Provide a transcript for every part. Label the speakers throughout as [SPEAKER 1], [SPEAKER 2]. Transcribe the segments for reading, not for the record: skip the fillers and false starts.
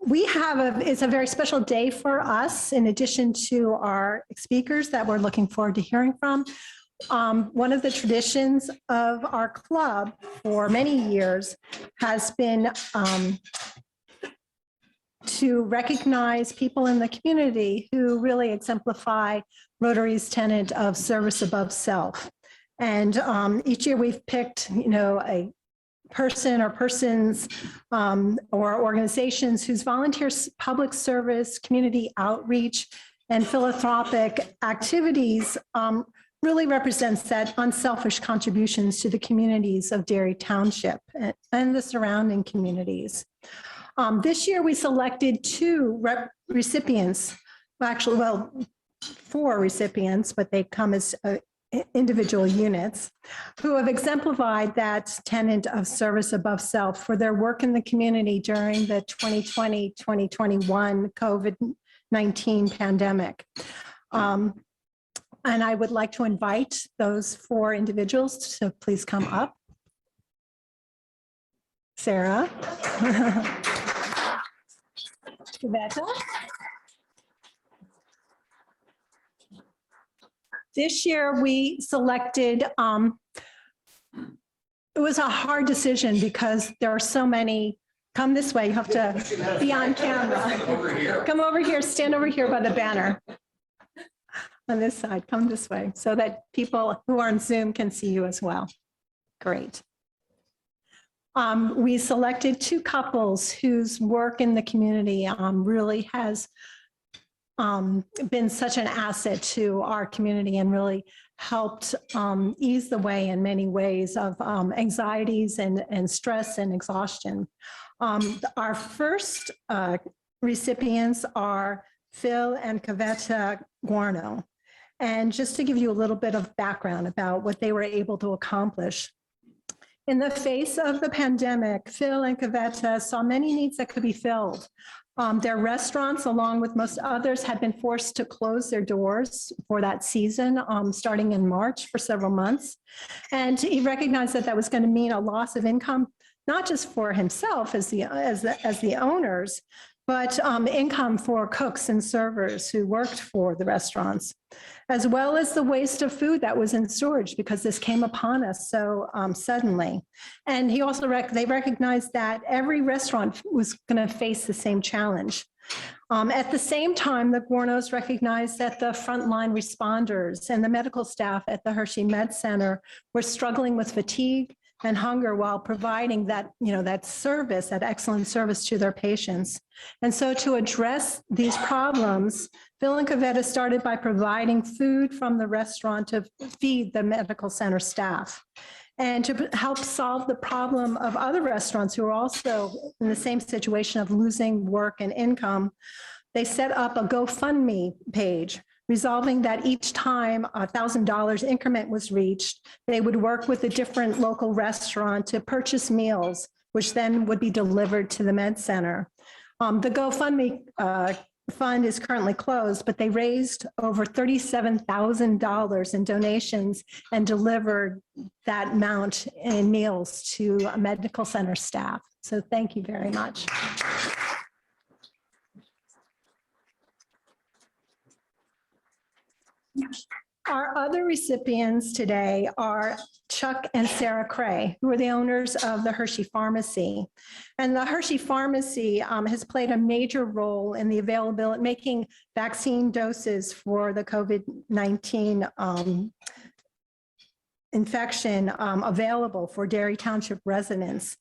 [SPEAKER 1] It's a very special day for us, in addition to our speakers that we're looking forward to hearing from. One of the traditions of our club for many years has been to recognize people in the community who really exemplify Rotary's tenet of service above self. And each year we've picked, a person or persons or organizations whose volunteer public service, community outreach, and philanthropic activities really represents that unselfish contributions to the communities of Derry Township and the surrounding communities. This year we selected two recipients, four recipients, but they come as individual units, who have exemplified that tenet of service above self for their work in the community during the 2020-2021 COVID-19 pandemic. And I would like to invite those four individuals to please come up. Sarah. Rebecca. This year we selected, it was a hard decision because there are so many. Come this way, you have to be on camera. Come over here, stand over here by the banner. On this side, come this way so that people who are on Zoom can see you as well. Great. We selected two couples whose work in the community really has been such an asset to our community and really helped ease the way in many ways of anxieties and stress and exhaustion. Our first recipients are Phil and Kaveta Guarno. And just to give you a little bit of background about what they were able to accomplish. In the face of the pandemic, Phil and Kaveta saw many needs that could be filled. Their restaurants, along with most others, had been forced to close their doors for that season, starting in March for several months. And he recognized that that was going to mean a loss of income, not just for himself as the owners, but income for cooks and servers who worked for the restaurants, as well as the waste of food that was in storage because this came upon us so suddenly. And he also they recognized that every restaurant was going to face the same challenge. At the same time, the Guarnos recognized that the frontline responders and the medical staff at the Hershey Med Center were struggling with fatigue and hunger while providing that, that service, that excellent service to their patients. And so to address these problems, Phil and Kaveta started by providing food from the restaurant to feed the medical center staff. And to help solve the problem of other restaurants who are also in the same situation of losing work and income, they set up a GoFundMe page, resolving that each time a $1,000 increment was reached, they would work with a different local restaurant to purchase meals, which then would be delivered to the Med Center. The GoFundMe fund is currently closed, but they raised over $37,000 in donations and delivered that amount in meals to medical center staff. So thank you very much. Our other recipients today are Chuck and Sarah Cray, who are the owners of the Hershey Pharmacy. And the Hershey Pharmacy has played a major role in the availability, making vaccine doses for the COVID-19 infection available for Derry Township residents.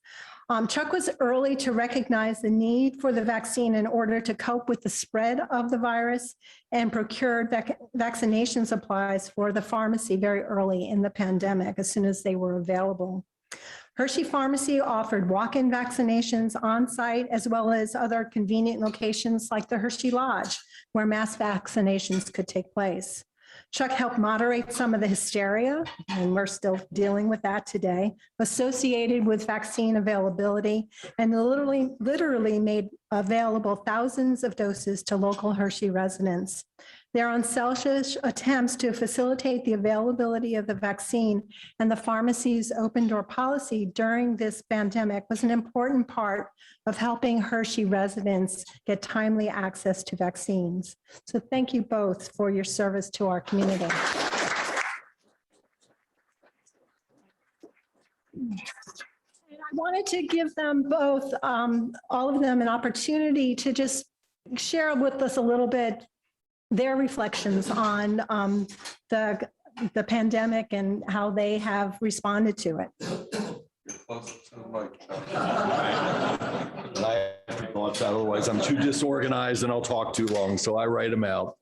[SPEAKER 1] Chuck was early to recognize the need for the vaccine in order to cope with the spread of the virus and procured vaccination supplies for the pharmacy very early in the pandemic, as soon as they were available. Hershey Pharmacy offered walk-in vaccinations on site, as well as other convenient locations like the Hershey Lodge, where mass vaccinations could take place. Chuck helped moderate some of the hysteria, and we're still dealing with that today, associated with vaccine availability, and literally made available thousands of doses to local Hershey residents. Their unselfish attempts to facilitate the availability of the vaccine and the pharmacy's open door policy during this pandemic was an important part of helping Hershey residents get timely access to vaccines. So thank you both for your service to our community. And I wanted to give them both, all of them, an opportunity to just share with us a little bit their reflections on the pandemic and how they have responded to it.
[SPEAKER 2] Otherwise, I'm too disorganized and I'll talk too long, so I write them out.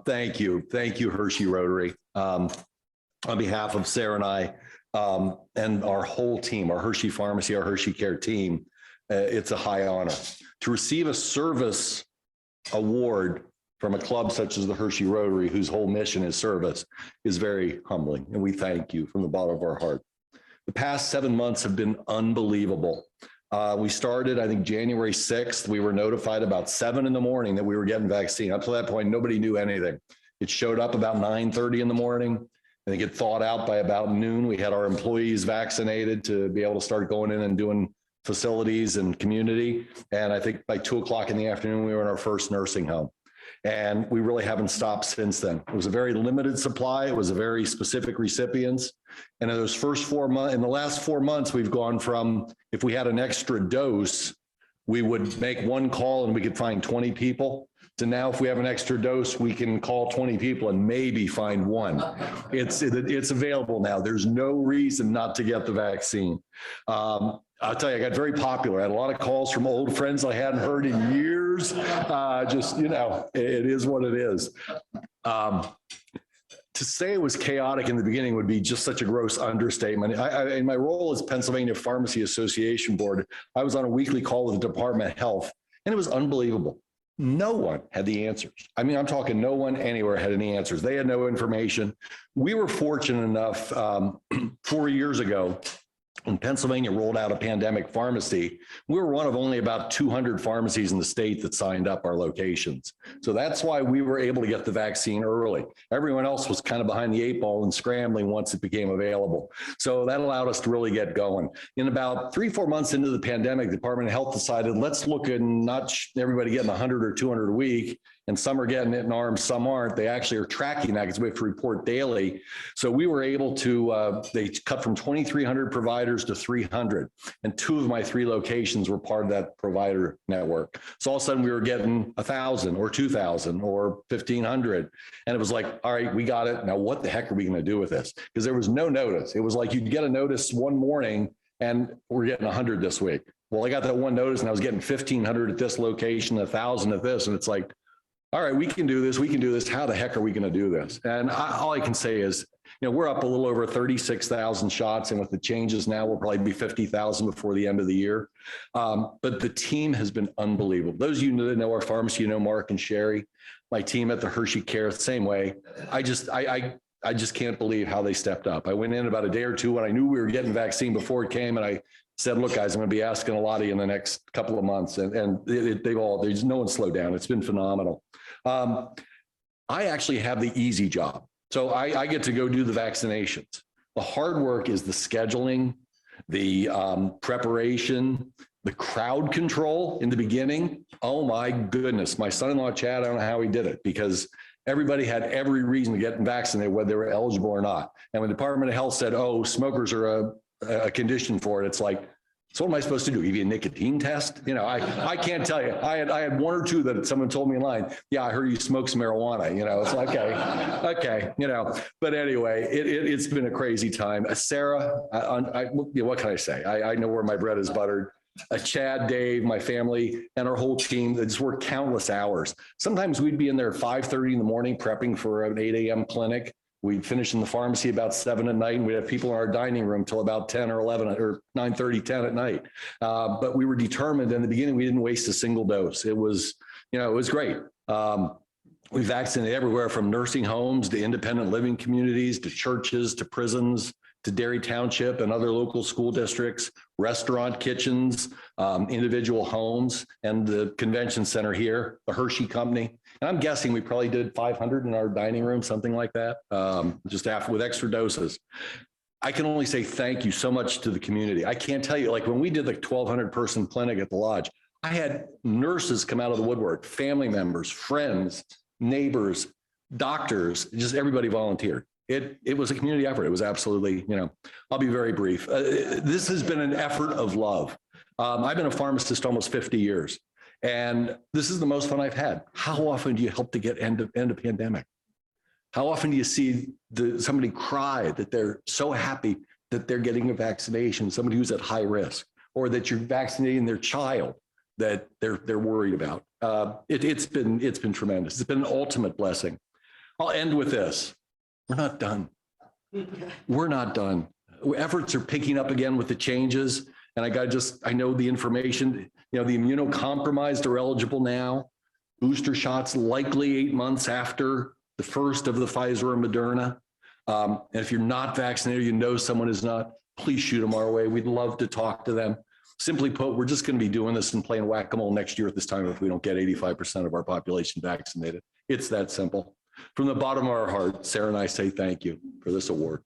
[SPEAKER 2] Thank you, Hershey Rotary. On behalf of Sarah and I and our whole team, our Hershey Pharmacy, our Hershey Care team, it's a high honor to receive a service award from a club such as the Hershey Rotary, whose whole mission is service, is very humbling. And we thank you from the bottom of our heart. The past 7 months have been unbelievable. We started, I think, January 6th. We were notified about 7 in the morning that we were getting vaccine. Up to that point, nobody knew anything. It showed up about 9:30 in the morning. I think it thawed out by about noon. We had our employees vaccinated to be able to start going in and doing facilities and community. And I think by 2 o'clock in the afternoon, we were in our first nursing home. And we really haven't stopped since then. It was a very limited supply. It was a very specific recipients. And in those first 4 months, in the last 4 months, we've gone from, if we had an extra dose, we would make one call and we could find 20 people, to now, if we have an extra dose, we can call 20 people and maybe find one. It's available now. There's no reason not to get the vaccine. I'll tell you, I got very popular. I had a lot of calls from old friends I hadn't heard in years. Just, you know, it is what it is. To say it was chaotic in the beginning would be just such a gross understatement. In my role as Pennsylvania Pharmacy Association Board, I was on a weekly call with the Department of Health, and it was unbelievable. No one had the answers. I mean, I'm talking no one anywhere had any answers. They had no information. We were fortunate enough 4 years ago, when Pennsylvania rolled out a pandemic pharmacy, we were one of only about 200 pharmacies in the state that signed up our locations. So that's why we were able to get the vaccine early. Everyone else was kind of behind the 8 ball and scrambling once it became available. So that allowed us to really get going. In about 3-4 months into the pandemic, the Department of Health decided, let's look at not everybody getting 100 or 200 a week. And some are getting it in arms, some aren't. They actually are tracking that because we have to report daily. So we were able to, they cut from 2,300 providers to 300. And 2 of my 3 locations were part of that provider network. So all of a sudden we were getting 1,000 or 2,000 or 1,500. And it was like, all right, we got it. Now what the heck are we going to do with this? Because there was no notice. It was like you'd get a notice one morning and we're getting 100 this week. Well, I got that one notice and I was getting 1,500 at this location, 1,000 at this. And it's like, all right, we can do this. We can do this. How the heck are we going to do this? And all I can say is, you know, we're up a little over 36,000 shots. And with the changes now, we'll probably be 50,000 before the end of the year. But the team has been unbelievable. Those of you that know our pharmacy, you know, Mark and Sherry, my team at the Hershey Care, same way. I just can't believe how they stepped up. I went in about a day or two when I knew we were getting vaccine before it came. And I said, look, guys, I'm going to be asking a lot of you in the next couple of months. And there's no one slowed down. It's been phenomenal. I actually have the easy job. So I get to go do the vaccinations. The hard work is the scheduling, the preparation, the crowd control in the beginning. Oh my goodness. My son-in-law, Chad, I don't know how he did it because everybody had every reason to get vaccinated, whether they were eligible or not. And when the Department of Health said, oh, smokers are a condition for it, it's like, so what am I supposed to do? Give you a nicotine test? You know, I can't tell you. I had 1 or 2 that someone told me in line. Yeah, I heard you smoke some marijuana. You know, it's like, okay, you know. But anyway, it's been a crazy time. Sarah, what can I say? I know where my bread is buttered. Chad, Dave, my family, and our whole team that just worked countless hours. Sometimes we'd be in there at 5:30 in the morning prepping for an 8 a.m. clinic. We'd finish in the pharmacy about 7 at night, and we'd have people in our dining room till about 10 or 11 or 9:30, 10 at night. But we were determined in the beginning, we didn't waste a single dose. It was, you know, it was great. We vaccinated everywhere from nursing homes to independent living communities, to churches, to prisons, to Derry Township and other local school districts, restaurant kitchens, individual homes, and the convention center here, the Hershey Company. And I'm guessing we probably did 500 in our dining room, something like that, just after with extra doses. I can only say thank you so much to the community. I can't tell you, like when we did the 1,200 person clinic at the lodge, I had nurses come out of the woodwork, family members, friends, neighbors, doctors, just everybody volunteered. It was a community effort. It was absolutely, I'll be very brief. This has been an effort of love. I've been a pharmacist almost 50 years, and this is the most fun I've had. How often do you help to get end a pandemic? How often do you see somebody cry that they're so happy that they're getting a vaccination, somebody who's at high risk, or that you're vaccinating their child that they're worried about? It's been tremendous. It's been an ultimate blessing. I'll end with this. We're not done. We're not done. Efforts are picking up again with the changes. And I know the information, the immunocompromised are eligible now. Booster shots likely 8 months after the first of the Pfizer or Moderna. And if you're not vaccinated, someone is not, please shoot them our way. We'd love to talk to them. Simply put, we're just going to be doing this and playing whack-a-mole next year at this time if we don't get 85% of our population vaccinated. It's that simple. From the bottom of our heart, Sarah and I say thank you for this award.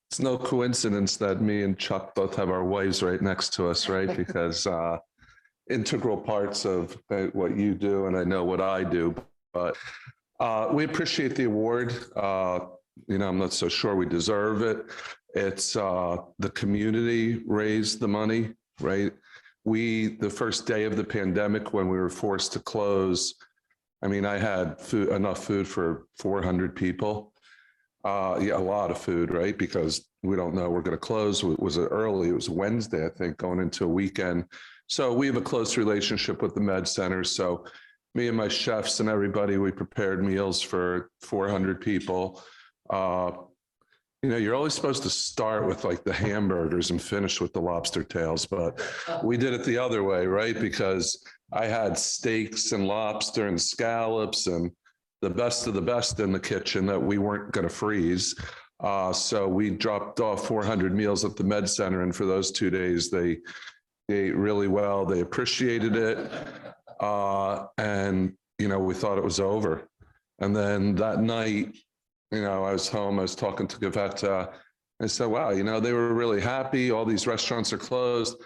[SPEAKER 3] It's no coincidence that me and Chuck both have our wives right next to us, right? Because integral parts of what you do, and I know what I do, but we appreciate the award. I'm not so sure we deserve it. It's the community raised the money, right? The first day of the pandemic when we were forced to close, I had enough food for 400 people. A lot of food, right? Because we don't know we're going to close. It was early. It was Wednesday, I think, going into a weekend. So we have a close relationship with the med center. So me and my chefs and everybody, we prepared meals for 400 people. You're always supposed to start with like the hamburgers and finish with the lobster tails, but we did it the other way, right? Because I had steaks and lobster and scallops and the best of the best in the kitchen that we weren't going to freeze. So we dropped off 400 meals at the med center. And for those 2 days, they ate really well. They appreciated it. And we thought it was over. And then that night, I was home, I was talking to Gavetta. I said, wow, they were really happy. All these restaurants are closed.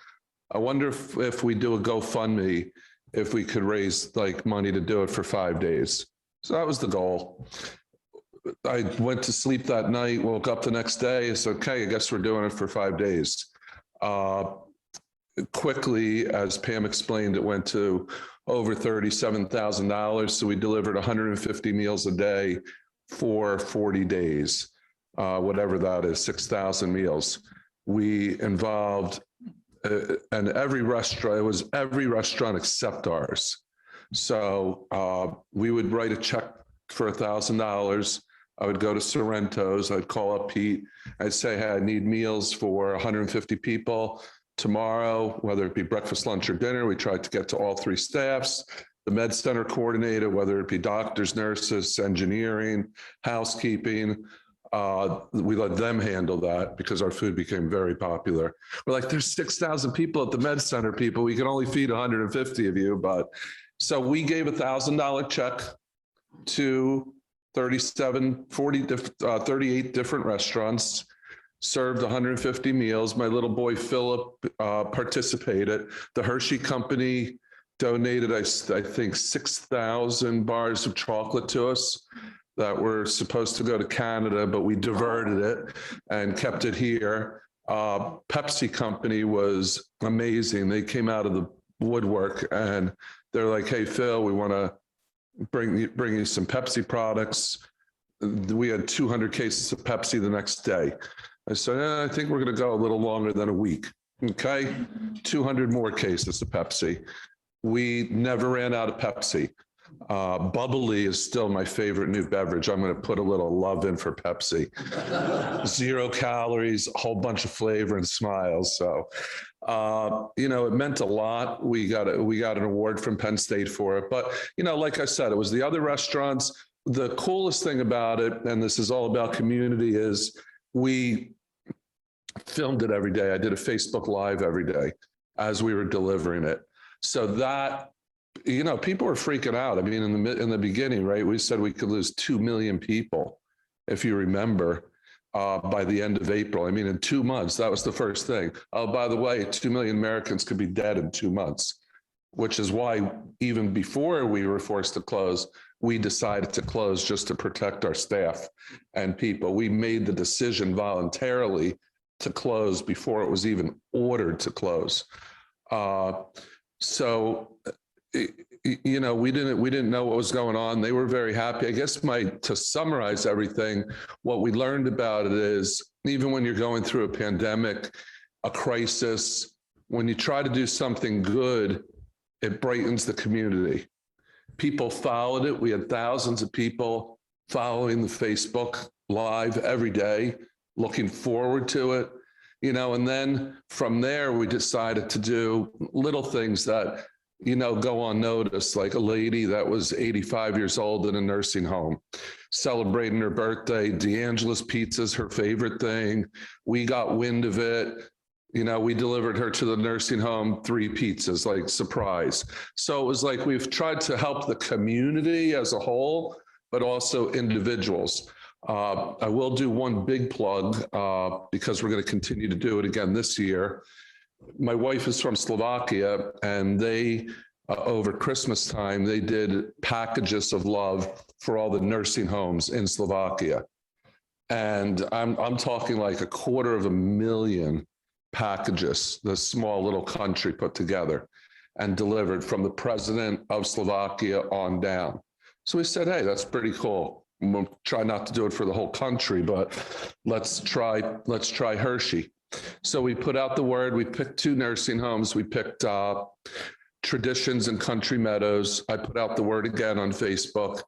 [SPEAKER 3] I wonder if we do a GoFundMe, if we could raise money to do it for 5 days. So that was the goal. I went to sleep that night, woke up the next day. It's okay, I guess we're doing it for 5 days. Quickly, as Pam explained, it went to over $37,000. So we delivered 150 meals a day for 40 days, whatever that is, 6,000 meals. We involved, and every restaurant except ours. So we would write a check for $1,000. I would go to Sorrento's, I'd call up Pete. I'd say, hey, I need meals for 150 people tomorrow, whether it be breakfast, lunch, or dinner. We tried to get to all 3 staffs. The med center coordinator, whether it be doctors, nurses, engineering, housekeeping, we let them handle that because our food became very popular. We're like, there's 6,000 people at the med center, people. We can only feed 150 of you. But so we gave $1,000 check to 38 different restaurants, served 150 meals. My little boy, Philip, participated. The Hershey Company donated, I think, 6,000 bars of chocolate to us that were supposed to go to Canada, but we diverted it and kept it here. Pepsi Company was amazing. They came out of the woodwork and they're like, hey, Phil, we want to bring you some Pepsi products. We had 200 cases of Pepsi the next day. I said, I think we're going to go a little longer than a week. Okay, 200 more cases of Pepsi. We never ran out of Pepsi. Bubbly is still my favorite new beverage. I'm going to put a little love in for Pepsi. 0 calories, a whole bunch of flavor and smiles. So, you know, it meant a lot. We got an award from Penn State for it. But, you know, like I said, it was the other restaurants. The coolest thing about it, and this is all about community, is we filmed it every day. I did a Facebook Live every day as we were delivering it. So that, you know, people were freaking out. I mean, in the beginning, right, we said we could lose 2 million people, if you remember, by the end of April. I mean, in 2 months, that was the first thing. Oh, by the way, 2 million Americans could be dead in 2 months, which is why even before we were forced to close, we decided to close just to protect our staff and people. We made the decision voluntarily to close before it was even ordered to close. So, you know, we didn't know what was going on. They were very happy. I guess to summarize everything, what we learned about it is even when you're going through a pandemic, a crisis, when you try to do something good, it brightens the community. People followed it. We had thousands of people following the Facebook Live every day, looking forward to it, you know, and then from there, we decided to do little things that, you know, go unnoticed, like a lady that was 85 years old in a nursing home, celebrating her birthday. D'Angela's Pizza is her favorite thing. We got wind of it. You know, we delivered her to the nursing home 3 pizzas, like surprise. So it was like we've tried to help the community as a whole, but also individuals. I will do one big plug because we're going to continue to do it again this year. My wife is from Slovakia, and they, over Christmas time, they did packages of love for all the nursing homes in Slovakia. And I'm talking like 250,000 packages, the small little country put together and delivered from the president of Slovakia on down. So we said, hey, that's pretty cool. We'll try not to do it for the whole country, but let's try Hershey. So we put out the word. We picked 2 nursing homes. We picked Traditions and Country Meadows. I put out the word again on Facebook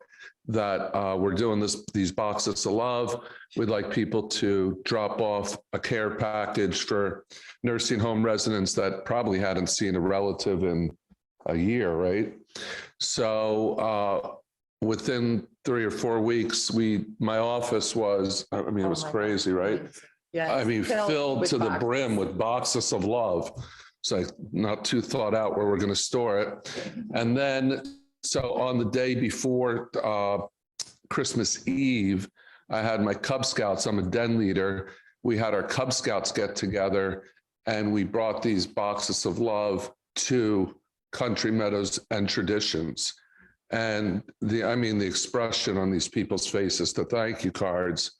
[SPEAKER 3] that we're doing these boxes of love. We'd like people to drop off a care package for nursing home residents that probably hadn't seen a relative in a year, right? So within 3 or 4 weeks, my office was, I mean, it was crazy, right?
[SPEAKER 4] Yeah.
[SPEAKER 3] I mean, filled to the brim with boxes of love. It's like not too thought out where we're going to store it. And then, so on the day before Christmas Eve, I had my Cub Scouts. I'm a den leader. We had our Cub Scouts get together, and we brought these boxes of love to Country Meadows and Traditions. And the expression on these people's faces, the thank you cards,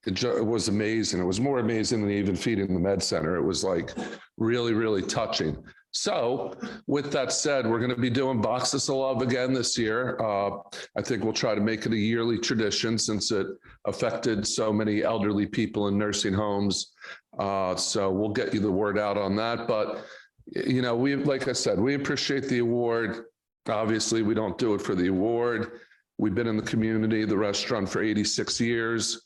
[SPEAKER 3] it was amazing. It was more amazing than even feeding the med center. It was like really, really touching. So with that said, we're going to be doing boxes of love again this year. I think we'll try to make it a yearly tradition since it affected so many elderly people in nursing homes. So we'll get you the word out on that. But, you know, like I said, we appreciate the award. Obviously, we don't do it for the award. We've been in the community, the restaurant, for 86 years.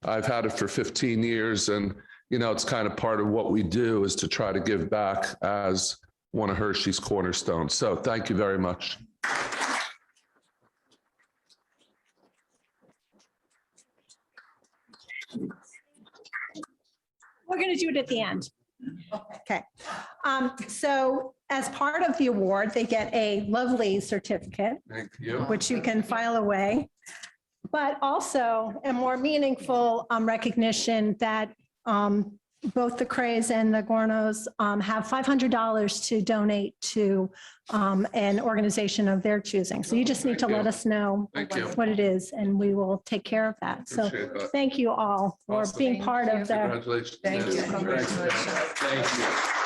[SPEAKER 3] I've had it for 15 years. And, you know, it's kind of part of what we do is to try to give back as one of Hershey's cornerstones. So thank you very much.
[SPEAKER 1] We're going to do it at the end. Okay. So as part of the award, they get a lovely certificate,
[SPEAKER 3] Thank you.
[SPEAKER 1] which you can file away, but also a more meaningful recognition that both the Crays and the Gornos have $500 to donate to an organization of their choosing. So you just need to let us know what it is, and we will take care of that. So thank you all for being part of the.
[SPEAKER 3] Congratulations.
[SPEAKER 4] Thank you. Congratulations.
[SPEAKER 2] Thank you.